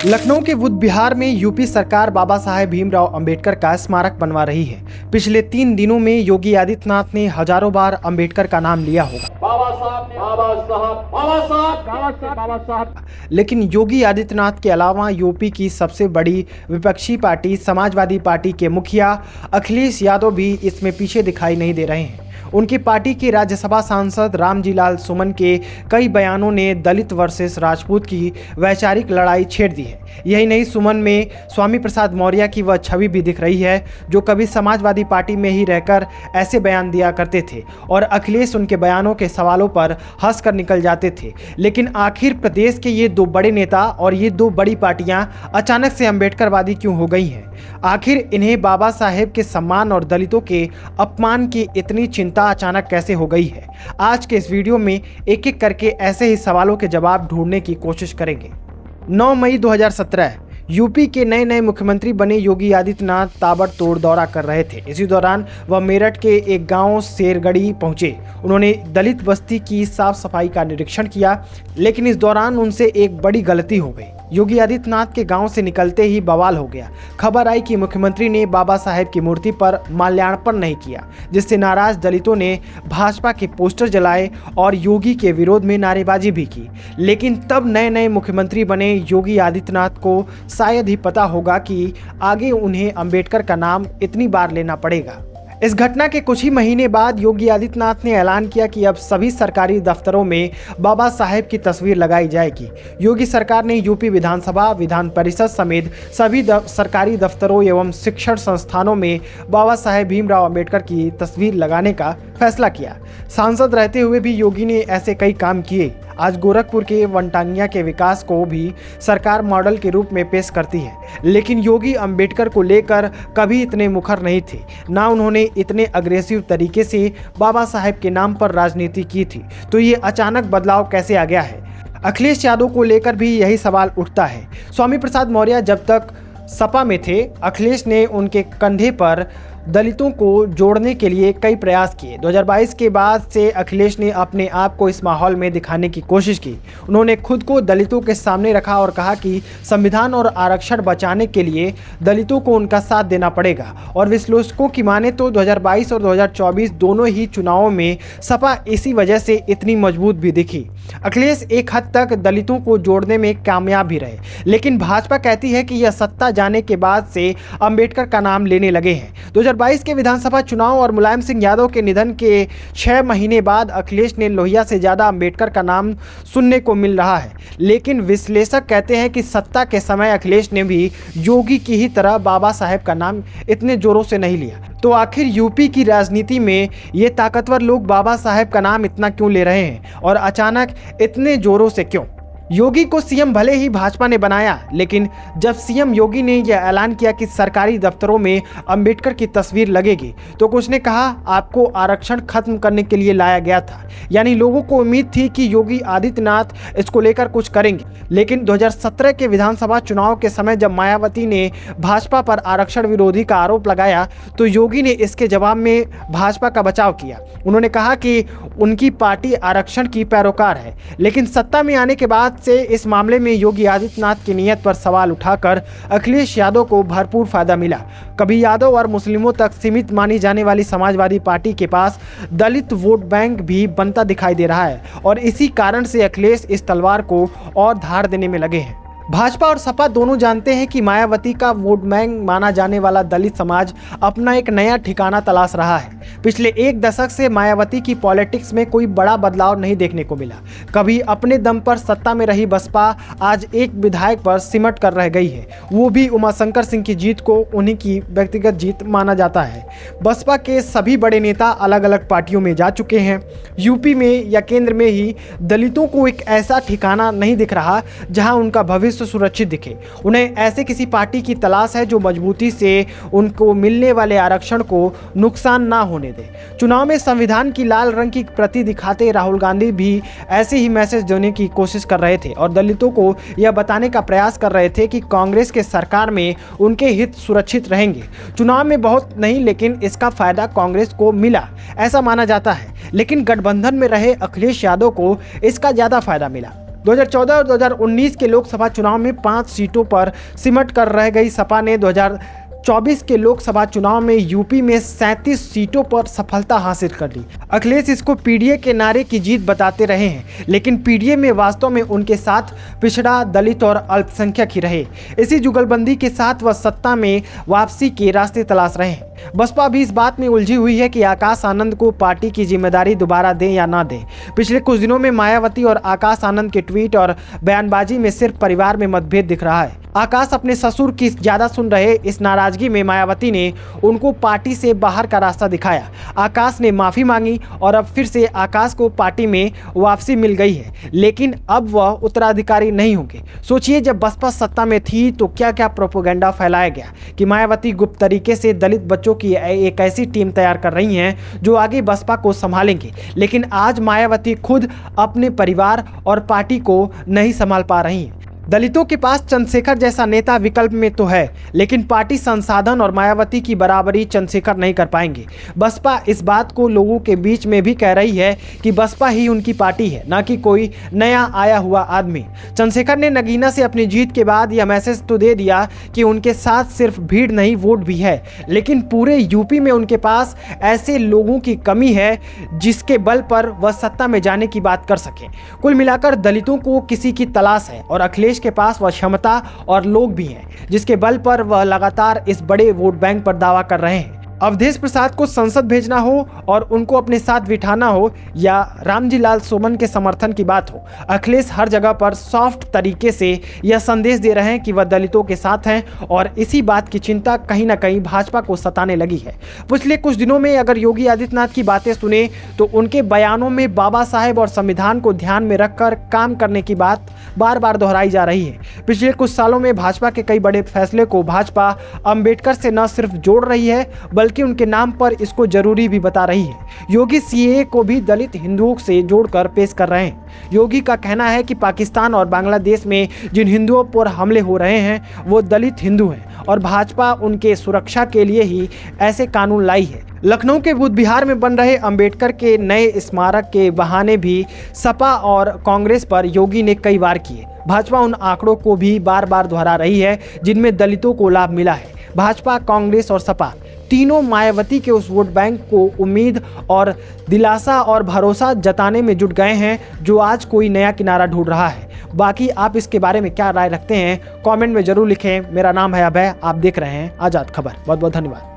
लखनऊ के बुद्ध विहार में यूपी सरकार बाबा साहेब भीमराव अंबेडकर का स्मारक बनवा रही है। पिछले 3 दिनों में योगी आदित्यनाथ ने हजारों बार अंबेडकर का नाम लिया होगा, लेकिन योगी आदित्यनाथ के अलावा यूपी की सबसे बड़ी विपक्षी पार्टी समाजवादी पार्टी के मुखिया अखिलेश यादव भी इसमें पीछे दिखाई नहीं दे रहे हैं। उनकी पार्टी के राज्यसभा सांसद रामजी लाल सुमन के कई बयानों ने दलित वर्सेस राजपूत की वैचारिक लड़ाई छेड़ दी है। यही नहीं, सुमन में स्वामी प्रसाद मौर्य की वह छवि भी दिख रही है जो कभी समाजवादी पार्टी में ही रहकर ऐसे बयान दिया करते थे और अखिलेश उनके बयानों के सवालों पर हंसकर निकल जाते थे। लेकिन आखिर प्रदेश के ये 2 बड़े नेता और ये 2 बड़ी पार्टियां अचानक से अंबेडकरवादी क्यों हो गई हैं? आखिर इन्हें बाबा साहेब के सम्मान और दलितों के अपमान की इतनी चिंता अचानक कैसे हो गई है? आज के इस वीडियो में एक एक करके ऐसे ही सवालों के जवाब ढूंढने की कोशिश करेंगे। 9 मई 2017 यूपी के नए मुख्यमंत्री बने योगी आदित्यनाथ ताबड़तोड़ दौरा कर रहे थे। इसी दौरान वह मेरठ के एक गांव शेरगढ़ी पहुंचे। उन्होंने दलित बस्ती की साफ सफाई का निरीक्षण किया, लेकिन इस दौरान उनसे एक बड़ी गलती हो गई। योगी आदित्यनाथ के गांव से निकलते ही बवाल हो गया। खबर आई कि मुख्यमंत्री ने बाबा साहेब की मूर्ति पर माल्यार्पण नहीं किया, जिससे नाराज दलितों ने भाजपा के पोस्टर जलाए और योगी के विरोध में नारेबाजी भी की। लेकिन तब नए मुख्यमंत्री बने योगी आदित्यनाथ को शायद ही पता होगा कि आगे उन्हें अंबेडकर का नाम इतनी बार लेना पड़ेगा। इस घटना के कुछ ही महीने बाद योगी आदित्यनाथ ने ऐलान किया कि अब सभी सरकारी दफ्तरों में बाबा साहेब की तस्वीर लगाई जाएगी। योगी सरकार ने यूपी विधानसभा, विधान परिषद समेत सभी सरकारी दफ्तरों एवं शिक्षण संस्थानों में बाबा साहेब भीमराव अंबेडकर की तस्वीर लगाने का फैसला किया। सांसद रहते हुए भी योगी ने ऐसे कई काम किए। आज गोरखपुर के वनटांगिया के विकास को भी सरकार मॉडल के रूप में पेश करती है, लेकिन योगी अंबेडकर को लेकर कभी इतने मुखर नहीं थे। ना उन्होंने इतने अग्रेसिव तरीके से बाबा साहेब के नाम पर राजनीति की थी। तो ये अचानक बदलाव कैसे आ गया है? अखिलेश यादव को लेकर भी यही सवाल उठता है। स्वामी प्रसाद मौर्य जब तक सपा में थे, अखिलेश ने उनके कंधे पर दलितों को जोड़ने के लिए कई प्रयास किए। 2022 के बाद से अखिलेश ने अपने आप को इस माहौल में दिखाने की कोशिश की। उन्होंने खुद को दलितों के सामने रखा और कहा कि संविधान और आरक्षण बचाने के लिए दलितों को उनका साथ देना पड़ेगा। और विश्लेषकों की माने तो 2022 और 2024 दोनों ही चुनावों में सपा इसी वजह से इतनी मजबूत भी दिखी। अखिलेश एक हद तक दलितों को जोड़ने में कामयाब भी रहे, लेकिन भाजपा कहती है कि यह सत्ता जाने के बाद से अंबेडकर का नाम लेने लगे हैं। 2022 के विधानसभा चुनाव और मुलायम सिंह यादव के निधन के 6 महीने बाद अखिलेश ने लोहिया से ज्यादा अंबेडकर का नाम सुनने को मिल रहा है। लेकिन विश्लेषक कहते हैं कि सत्ता के समय अखिलेश ने भी योगी की ही तरह बाबा साहेब का नाम इतने जोरों से नहीं लिया। तो आखिर यूपी की राजनीति में ये ताकतवर लोग बाबा साहेब का नाम इतना क्यों ले रहे हैं और अचानक इतने जोरों से क्यों? योगी को सीएम भले ही भाजपा ने बनाया, लेकिन जब सीएम योगी ने यह ऐलान किया कि सरकारी दफ्तरों में अंबेडकर की तस्वीर लगेगी, तो कुछ ने कहा आपको आरक्षण खत्म करने के लिए लाया गया था। यानी लोगों को उम्मीद थी कि योगी आदित्यनाथ इसको लेकर कुछ करेंगे। लेकिन 2017 के विधानसभा चुनाव के समय जब मायावती ने भाजपा पर आरक्षण विरोधी का आरोप लगाया, तो योगी ने इसके जवाब में भाजपा का बचाव किया। उन्होंने कहा कि उनकी पार्टी आरक्षण की पैरोकार है। लेकिन सत्ता में आने के बाद से इस मामले में योगी आदित्यनाथ की नीयत पर सवाल उठाकर अखिलेश यादव को भरपूर फायदा मिला। कभी यादव और मुस्लिमों तक सीमित मानी जाने वाली समाजवादी पार्टी के पास दलित वोट बैंक भी बनता दिखाई दे रहा है और इसी कारण से अखिलेश इस तलवार को और धार देने में लगे हैं। भाजपा और सपा दोनों जानते हैं कि मायावती का वोट बैंक माना जाने वाला दलित समाज अपना एक नया ठिकाना तलाश रहा है। पिछले 1 दशक से मायावती की पॉलिटिक्स में कोई बड़ा बदलाव नहीं देखने को मिला। कभी अपने दम पर सत्ता में रही बसपा आज एक विधायक पर सिमट कर रह गई है। वो भी उमाशंकर सिंह की जीत को उन्हीं की व्यक्तिगत जीत माना जाता है। बसपा के सभी बड़े नेता अलग अलग पार्टियों में जा चुके हैं। यूपी में या केंद्र में ही दलितों को एक ऐसा ठिकाना नहीं दिख रहा जहां उनका भविष्य सुरक्षित दिखे। उन्हें ऐसे किसी पार्टी की तलाश है जो मजबूती से उनको मिलने वाले आरक्षण को नुकसान ना होने दे। चुनाव में संविधान की लाल रंग की प्रति दिखाते राहुल गांधी भी ऐसे ही मैसेज देने की कोशिश कर रहे थे और दलितों को यह बताने का प्रयास कर रहे थे कि कांग्रेस के सरकार में उनके हित सुरक्षित रहेंगे। चुनाव में बहुत नहीं, लेकिन इसका फायदा कांग्रेस को मिला ऐसा माना जाता है। लेकिन गठबंधन में रहे अखिलेश यादव को इसका ज्यादा फायदा मिला। 2014 और 2019 के लोकसभा चुनाव में 5 सीटों पर सिमट कर रह गई सपा ने 2024 के लोकसभा चुनाव में यूपी में 37 सीटों पर सफलता हासिल कर ली। अखिलेश इसको पीडीए के नारे की जीत बताते रहे हैं, लेकिन पीडीए में वास्तव में उनके साथ पिछड़ा, दलित और अल्पसंख्यक ही रहे। इसी जुगलबंदी के साथ वह सत्ता में वापसी के रास्ते तलाश रहे हैं। बसपा भी इस बात में उलझी हुई है कि आकाश आनंद को पार्टी की जिम्मेदारी दोबारा दें या ना दें। पिछले कुछ दिनों में मायावती और आकाश आनंद के ट्वीट और बयानबाजी में सिर्फ परिवार में मतभेद दिख रहा है। आकाश अपने ससुर की ज्यादा सुन रहे इस नाराजगी में मायावती ने उनको पार्टी से बाहर का रास्ता दिखाया। आकाश ने माफी मांगी और अब फिर से आकाश को पार्टी में वापसी मिल गई है, लेकिन अब वह उत्तराधिकारी नहीं होंगे। सोचिए, जब बसपा सत्ता में थी तो क्या क्या प्रोपेगेंडा फैलाया गया कि मायावती गुप्त तरीके से दलित बच्चों की एक ऐसी टीम तैयार कर रही हैं जो आगे बसपा को संभालेंगे। लेकिन आज मायावती खुद अपने परिवार और पार्टी को नहीं संभाल पा रही हैं। दलितों के पास चंद्रशेखर जैसा नेता विकल्प में तो है, लेकिन पार्टी संसाधन और मायावती की बराबरी चंद्रशेखर नहीं कर पाएंगे। बसपा इस बात को लोगों के बीच में भी कह रही है कि बसपा ही उनकी पार्टी है, ना कि कोई नया आया हुआ आदमी। चंद्रशेखर ने नगीना से अपनी जीत के बाद यह मैसेज तो दे दिया कि उनके साथ सिर्फ भीड़ नहीं, वोट भी है, लेकिन पूरे यूपी में उनके पास ऐसे लोगों की कमी है जिसके बल पर वह सत्ता में जाने की बात कर सके। कुल मिलाकर दलितों को किसी की तलाश है और अखिलेश के पास वह क्षमता और लोग भी हैं जिसके बल पर वह लगातार इस बड़े वोट बैंक पर दावा कर रहे हैं। अवधेश प्रसाद को संसद भेजना हो और उनको अपने साथ बिठाना हो या रामजी लाल सोमन के समर्थन की बात हो, अखिलेश हर जगह पर सॉफ्ट तरीके से यह संदेश दे रहे हैं कि वह दलितों के साथ हैं और इसी बात की चिंता कहीं ना कहीं भाजपा को सताने लगी है। पिछले कुछ दिनों में अगर योगी आदित्यनाथ की बातें सुने तो उनके बयानों में बाबा साहेब और संविधान को ध्यान में रखकर काम करने की बात बार बार दोहराई जा रही है। पिछले कुछ सालों में भाजपा के कई बड़े फैसले को भाजपा अंबेडकर से न सिर्फ जोड़ रही है बल्कि उनके नाम पर इसको जरूरी भी बता रही है। योगी सीएए को भी दलित हिंदुओं से जोड़कर पेश कर रहे हैं। योगी का कहना है कि पाकिस्तान और बांग्लादेश में जिन हिंदुओं पर हमले हो रहे हैं वो दलित हिंदू हैं और भाजपा उनके सुरक्षा के लिए ही ऐसे कानून लाई है। लखनऊ के बुद्ध विहार में बन रहे अंबेडकर के नए स्मारक के बहाने भी सपा और कांग्रेस पर योगी ने कई बार किए। भाजपा उन आंकड़ों को भी बार बार दोहरा रही है जिनमें दलितों को लाभ मिला है। भाजपा, कांग्रेस और सपा तीनों मायावती के उस वोट बैंक को उम्मीद और दिलासा और भरोसा जताने में जुट गए हैं जो आज कोई नया किनारा ढूंढ रहा है। बाकी आप इसके बारे में क्या राय रखते हैं कमेंट में जरूर लिखें। मेरा नाम है अभय, आप देख रहे हैं आज़ाद खबर। बहुत बहुत धन्यवाद।